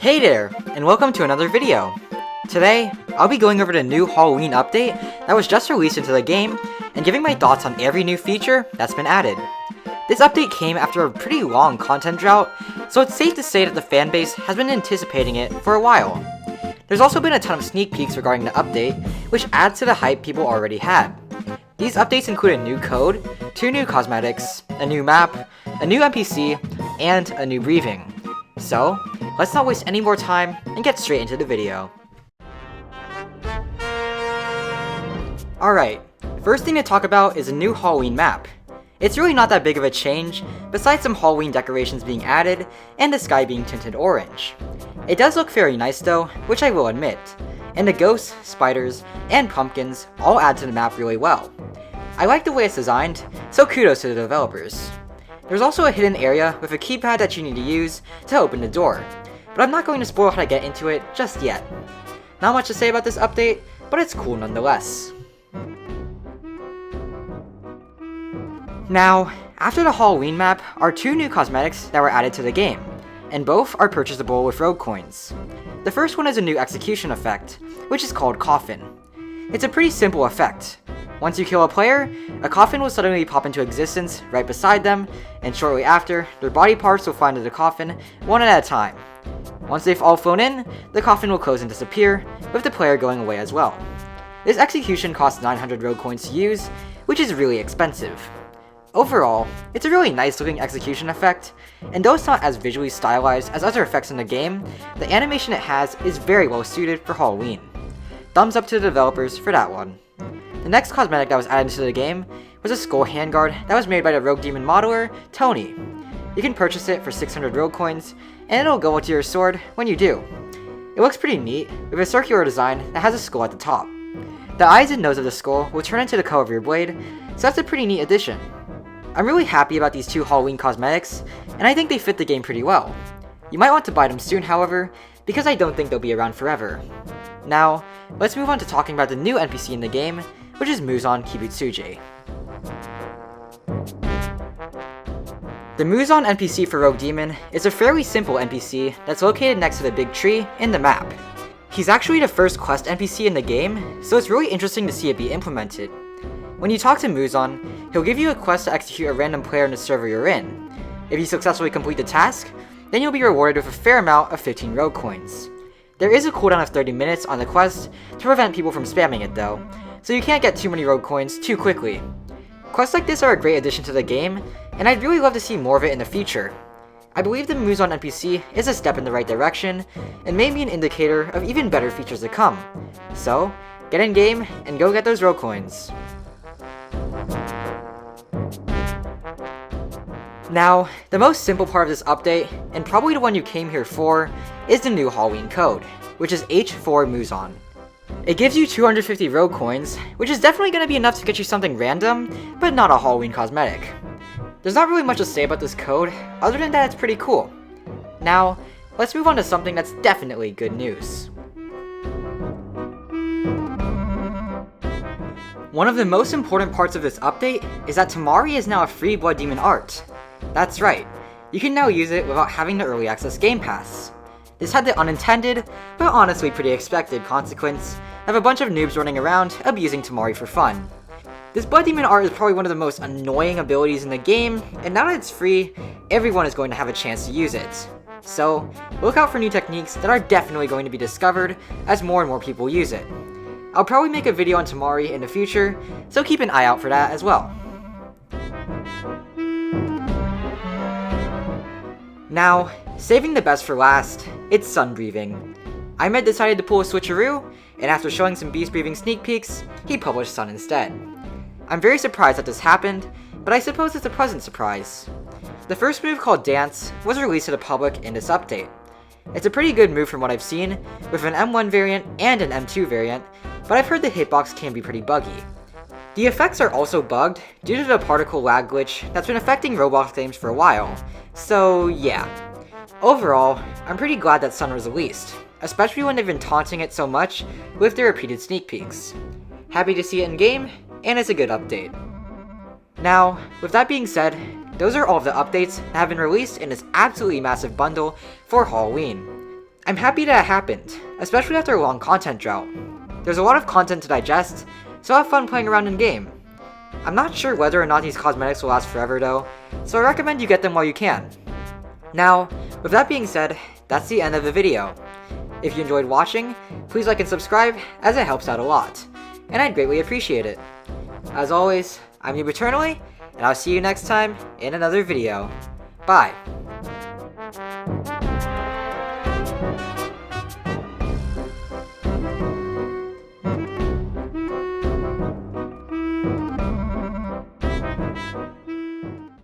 Hey there, and welcome to another video. Today, I'll be going over the new Halloween update that was just released into the game, and giving my thoughts on every new feature that's been added. This update came after a pretty long content drought, so it's safe to say that the fanbase has been anticipating it for a while. There's also been a ton of sneak peeks regarding the update, which adds to the hype people already had. These updates include a new code, 2 new cosmetics, a new map, a new NPC, and a new breathing. So, let's not waste any more time and get straight into the video. Alright, first thing to talk about is a new Halloween map. It's really not that big of a change, besides some Halloween decorations being added and the sky being tinted orange. It does look very nice though, which I will admit, and the ghosts, spiders, and pumpkins all add to the map really well. I like the way it's designed, so kudos to the developers. There's also a hidden area with a keypad that you need to use to open the door, but I'm not going to spoil how to get into it just yet. Not much to say about this update, but it's cool nonetheless. Now, after the Halloween map are 2 new cosmetics that were added to the game, and both are purchasable with rogue coins. The first one is a new execution effect, which is called Coffin. It's a pretty simple effect. Once you kill a player, a coffin will suddenly pop into existence right beside them, and shortly after, their body parts will fly into the coffin, one at a time. Once they've all flown in, the coffin will close and disappear, with the player going away as well. This execution costs 900 rogue coins to use, which is really expensive. Overall, it's a really nice looking execution effect, and though it's not as visually stylized as other effects in the game, the animation it has is very well suited for Halloween. Thumbs up to the developers for that one. The next cosmetic that was added to the game was a skull handguard that was made by the rogue demon modeler, Tony. You can purchase it for 600 rogue coins, and it'll go into your sword when you do. It looks pretty neat, with a circular design that has a skull at the top. The eyes and nose of the skull will turn into the color of your blade, so that's a pretty neat addition. I'm really happy about these 2 Halloween cosmetics, and I think they fit the game pretty well. You might want to buy them soon, however, because I don't think they'll be around forever. Now, let's move on to talking about the new NPC in the game, which is Muzan Quest. The Muzan NPC for Rogue Demon is a fairly simple NPC that's located next to the big tree in the map. He's actually the first quest NPC in the game, so it's really interesting to see it be implemented. When you talk to Muzan, he'll give you a quest to execute a random player in the server you're in. If you successfully complete the task, then you'll be rewarded with a fair amount of 15 rogue coins. There is a cooldown of 30 minutes on the quest to prevent people from spamming it though, so you can't get too many rogue coins too quickly. Quests like this are a great addition to the game, and I'd really love to see more of it in the future. I believe the Muzan NPC is a step in the right direction, and may be an indicator of even better features to come. So, get in game and go get those rogue coins. Now, the most simple part of this update, and probably the one you came here for, is the new Halloween code, which is H4 Muzan. It gives you 250 rogue coins, which is definitely going to be enough to get you something random, but not a Halloween cosmetic. There's not really much to say about this code, other than that it's pretty cool. Now, let's move on to something that's definitely good news. One of the most important parts of this update is that Temari is now a free Blood Demon art. That's right, you can now use it without having the early access game pass. This had the unintended, but honestly pretty expected consequence of a bunch of noobs running around abusing Temari for fun. This Blood Demon art is probably one of the most annoying abilities in the game, and now that it's free, everyone is going to have a chance to use it. So, look out for new techniques that are definitely going to be discovered as more and more people use it. I'll probably make a video on Temari in the future, so keep an eye out for that as well. Now, saving the best for last, it's sun breathing. Imed decided to pull a switcheroo, and after showing some beast breathing sneak peeks, he published sun instead. I'm very surprised that this happened, but I suppose it's a pleasant surprise. The first move, called Dance, was released to the public in this update. It's a pretty good move from what I've seen, with an M1 variant and an M2 variant, but I've heard the hitbox can be pretty buggy. The effects are also bugged due to the particle lag glitch that's been affecting Roblox games for a while, so yeah. Overall, I'm pretty glad that Sun was released, especially when they've been taunting it so much with their repeated sneak peeks. Happy to see it in game, and it's a good update. Now, with that being said, those are all of the updates that have been released in this absolutely massive bundle for Halloween. I'm happy that it happened, especially after a long content drought. There's a lot of content to digest, so have fun playing around in-game. I'm not sure whether or not these cosmetics will last forever though, so I recommend you get them while you can. Now, with that being said, that's the end of the video. If you enjoyed watching, please like and subscribe, as it helps out a lot, and I'd greatly appreciate it. As always, I'm Eternally, and I'll see you next time in another video. Bye!